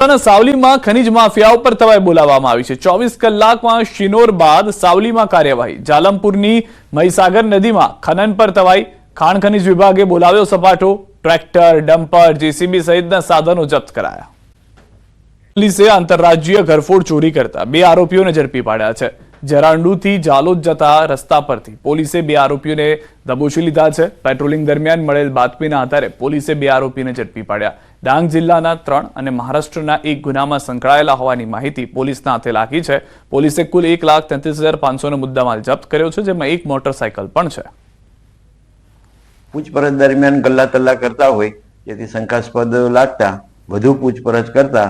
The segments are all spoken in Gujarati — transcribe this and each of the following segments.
સાવલીમાં ખનીજ માફિયા ઉપર તવાઈ બોલાવવામાં આવી છે। 24 કલાકમાં શિનોર બાદ સાવલીમાં કાર્યવાહી। જાલમપુરની મહીસાગર નદીમાં ખનન પર તવાઈ। ખાણ ખનીજ વિભાગે બોલાવ્યો સપાટો। ટ્રેક્ટર, ડમ્પર, જેસીબી સહિતના સાધનો જપ્ત કરાયા। પોલીસે આંતરરાજ્ય ઘરફોડ ચોરી કરતા 2 આરોપીઓને ઝડપી પાડ્યા છે। જરાંડુથી જાલોદ જતા રસ્તા પરથી પોલીસે 2 આરોપીઓને દબોચી લીધા છે। પેટ્રોલિંગ દરમિયાન મળેલ બાતમીના આધારે પોલીસે 2 આરોપીને ઝડપી પાડ્યા। ડાંગ જિલ્લાના 3 અને મહારાષ્ટ્રના 1 ગુનામાં સંકળાયેલા હોવાની માહિતી પોલીસના હાથે લાગી છે। પોલીસે કુલ 1,33,500નો મુદ્દામાલ જપ્ત કર્યો છે, જેમાં 1 મોટરસાયકલ પણ છે। પૂછપરછ દરમિયાન ગલ્લા તલ્લા કરતા હોય જેથી શંકાસ્પદ લાગતા વધુ પૂછપરછ કરતા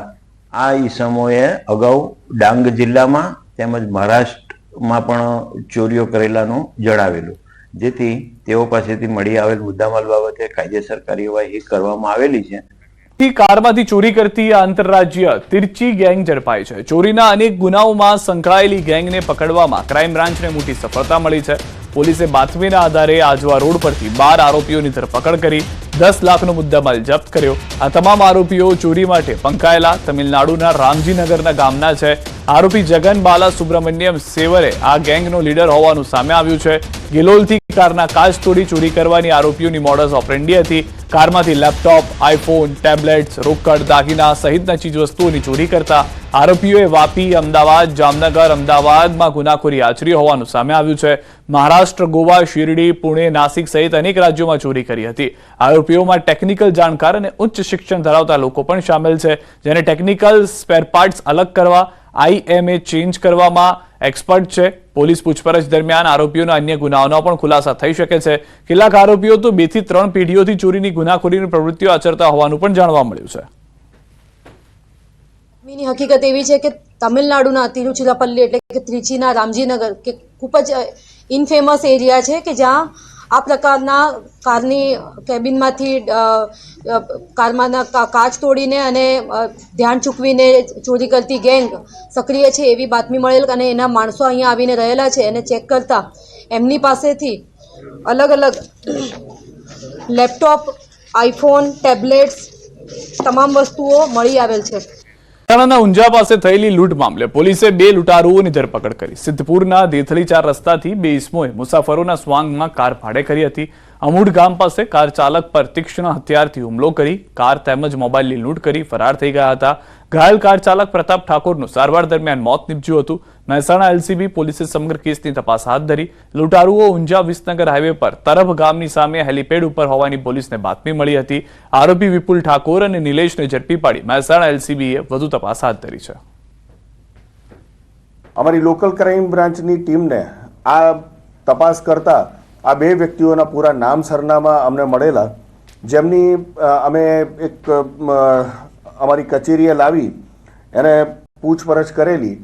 આ ઈસમોએ અગાઉ ડાંગ જિલ્લામાં તેમજ મહારાષ્ટ્રમાં પણ ચોરીઓ કરેલાનું જણાવેલું, જેથી તેઓ પાસેથી મળી આવેલ મુદ્દામાલ બાબતે કાયદેસર કાર્યવાહી કરવામાં આવેલી છે। કારમાંથી ચોરી કરતી આંતરરાજ્ય તિરચી ગેંગ ઝડપાઈ છે। ચોરીના અનેક ગુનાઓમાં સંકળાયેલી ગેંગને પકડવામાં ક્રાઇમ બ્રાન્ચને મોટી સફળતા મળી છે। પોલીસે બાતમીના આધારે આજવા રોડ પરથી 12 આરોપીઓની ધરપકડ કરી 10 લાખનો મુદ્દામાલ જપ્ત કર્યો। આ તમામ આરોપીઓ ચોરી માટે પંકાયેલા તમિલનાડુના રામજીનગરના ગામના છે। આરોપી જગન બાલા સુબ્રમણ્યમ સેવરે આ ગેંગનો લીડર હોવાનું સામે આવ્યું છે। ગિલોલથી કારના કાચ તોડી ચોરી કરવાની આરોપીઓની મોડસ ઓપરેન્ડી હતી। કારમાંથી લેપટોપ, આઈફોન, ટેબ્લેટ્સ, રોકડ, દાગીના સહિતના ચીજવસ્તુઓની ચોરી કરતા આરોપીઓએ વાપી, અમદાવાદ, જામનગર, અમદાવાદમાં ગુનાખોરી આચરી હોવાનું સામે આવ્યું છે। મહારાષ્ટ્ર, ગોવા, શિરડી, પુણે, નાસિક સહિત અનેક રાજ્યોમાં ચોરી કરી હતી। આરોપીઓમાં ટેકનિકલ જાણકાર અને ઉચ્ચ શિક્ષણ ધરાવતા લોકો પણ સામેલ છે, જેને ટેકનિકલ સ્પેર પાર્ટ્સ અલગ કરવા, IMA ચેન્જ કરવામાં એક્સપર્ટ છે। પોલીસ પૂછપરછ દરમિયાન આરોપીઓના અન્ય ગુનાઓનો પણ ખુલાસા થઈ શકે છે। કેટલાક આરોપીઓ તો 2 થી 3 પેઢીઓથી ચોરીની ગુનાખોરીની પ્રવૃત્તિઓ આચરતા હોવાનું પણ જાણવા મળ્યું છે। હકીકત એવી છે કે તમિલનાડુના તિરુચિરાપલ્લી એટલે કે ત્રિચીના રામજીનગર કે ખૂબ જ ઇનફેમસ એરિયા છે કે જ્યાં આ પ્રકારના કારની કેબિનમાંથી કારમાંના કાચ તોડીને અને ધ્યાન ચૂકવીને ચોરી કરતી ગેંગ સક્રિય છે એવી બાતમી મળેલ અને એના માણસો અહીંયા આવીને રહેલા છે। અને ચેક કરતા એમની પાસેથી અલગ અલગ લેપટોપ, આઈફોન, ટેબ્લેટ્સ તમામ વસ્તુઓ મળી આવેલ છે। મહેસાણાના ઊંઝા પાસે થયેલી લૂંટ મામલે પોલીસે 2 લૂંટારુઓની ધરપકડ કરી। સિદ્ધપુરના દેથલી 4 રસ્તાથી 2 ઇસમોએ મુસાફરોના સ્વાંગમાં કાર ભાડે કરી હતી। અમૂઢ ગામ પાસે કાર ચાલક પર તીક્ષ્ણ હથિયારથી હુમલો કરી કાર તેમજ મોબાઈલની લૂંટ કરી ફરાર થઈ ગયા હતા। ઘાયલ કાર ચાલક પ્રતાપ ઠાકોરનું સારવાર દરમિયાન મોત નીપજ્યું હતું। મહેસાણા LCB પોલીસે સમગ્ર કેસની તપાસ હાથ ધરી। લૂંટારુઓ ઊંઝા વિસનગર હાઈવે પર તરફ ગામની સામે હેલીપેડ ઉપર હોવાની પોલીસને બાતમી મળી હતી। આરોપી વિપુલ ઠાકોર અને નિલેશને ઝડપી પાડી મહેસાણા LCBએ વધુ તપાસ હાથ ધરી છે। અમારી લોકલ ક્રાઇમ બ્રાન્ચની ટીમને આ તપાસ કરતા આ 2 વ્યક્તિઓના પૂરા નામ સરનામા અમને મળેલા, જેમની અમે એક અમારી કચેરીએ લાવી એને પૂછપરછ કરેલી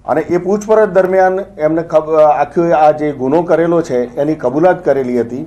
અને એ પૂછપરછ દરમિયાન એમને આખો આ જે ગુનો કરેલો છે એની કબૂલાત કરેલી હતી।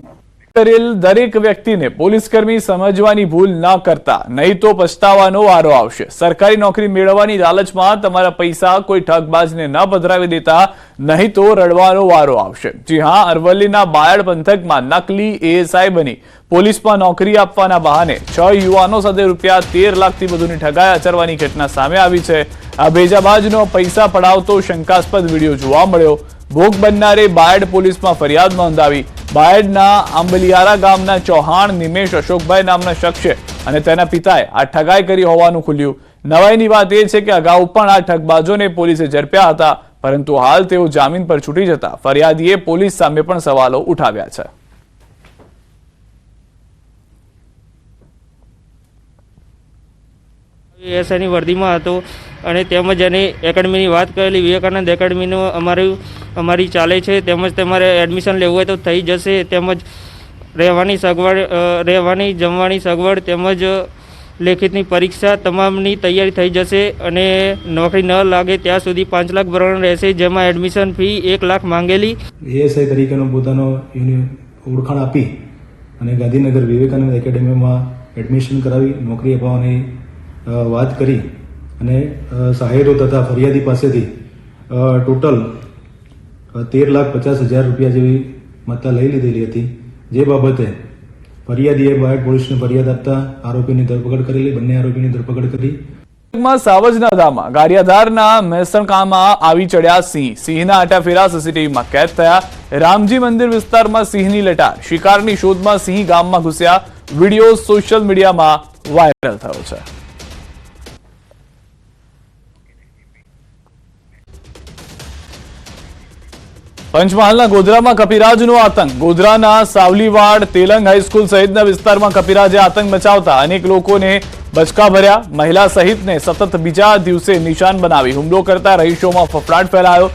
કરેલ દરેક વ્યક્તિને પોલીસકર્મી સમજવાની ભૂલ ન કરતા, નહીં તો પછતાવાનો વારો આવશે। સરકારી નોકરી મેળવવાની લાલચમાં તમારા પૈસા કોઈ ઠગબાજને ન પધરાવી દેતા, નહીં તો રડવાનો વારો આવશે। જી હા, અરવલ્લીના બાયડ પંથકમાં નકલી ASI બની પોલીસમાં નોકરી આપવાના બહાને 6 યુવાનો સાથે ₹13 લાખથી વધુની ઠગાઈ આચરવાની ઘટના સામે આવી છે। આ ભેજાબાજનો પૈસા પડાવતો શંકાસ્પદ વિડીયો જોવા મળ્યો। ભોગ બનનારે બાયડ પોલીસમાં ફરિયાદ નોંધાવી। બાયડના આંબલિયારા ગામના ચૌહાણ નિમેશ અશોકભાઈ નામના શખ્સે અને તેના પિતાએ આ ઠગાઈ કરી હોવાનું ખુલ્યું। નવાઈની વાત એ છે કે અગાઉ પણ આ ઠગબાજોને પોલીસે ઝડપ્યા હતા, પરંતુ હાલ તેઓ જામીન પર છૂટી જતા ફરિયાદીએ પોલીસ સામે પણ સવાલો ઉઠાવ્યા છે। એસઆઈની વર્દીમાં હતો અને તેમજ એની એકેડમીની વાત કરેલી। વિવેકાનંદ એકેડમીનું અમારી ચાલે છે, તેમજ તમારે એડમિશન લેવું હોય તો થઈ જશે। તેમજ રહેવાની સગવડ, રહેવાની જમવાની સગવડ તેમજ લેખિતની પરીક્ષા તમામની તૈયારી થઈ જશે અને નોકરી ન લાગે ત્યાં સુધી 5 લાખ ભરવાનું રહેશે, જેમાં એડમિશન ફી 1 લાખ માંગેલી। ASI તરીકેનો પોતાનો ઓળખાણ આપી અને ગાંધીનગર વિવેકાનંદ એકેડમીમાં એડમિશન કરાવી નોકરી અપાવવાની વાત કરી અને સહાયરો તથા ફરિયાદી પાસેથી ટોટલ 13,50,000 રૂપિયા જેવી માત્રા લઈ લીધેલી હતી। જે બાબતે ફરિયાદીએ બાયડ પોલીસને ફરિયાદ આપતા આરોપીની ધરપકડ કરેલી। બંને આરોપીની ધરપકડ કરી માં સાવજના ધામમાં ગારિયાધારના મહેસણકામાં આવી ચડ્યા સિંહ. સિંહના આટાફેરા સીસીટીવીમાં કેદ થયા. રામજી મંદિર વિસ્તારમાં સિંહની લટાર. શિકારની શોધમાં સિંહ ગામમાં ઘૂસ્યા. વિડીયો સોશિયલ મીડિયામાં વાયરલ થયો છે. પંચમહાલના ગોધરામાં કપિરાજનો આતંક. ગોધરાના સાવલીવાડ તેલંગ હાઈસ્કૂલ સહિતના વિસ્તારમાં કપિરાજે આતંક મચાવતા અનેક લોકોને બચકા ભર્યા. મહિલા સહિતને સતત બીજા દિવસે નિશાન બનાવી હુમલો કરતા રહીશોમાં ફફડાટ ફેલાયો.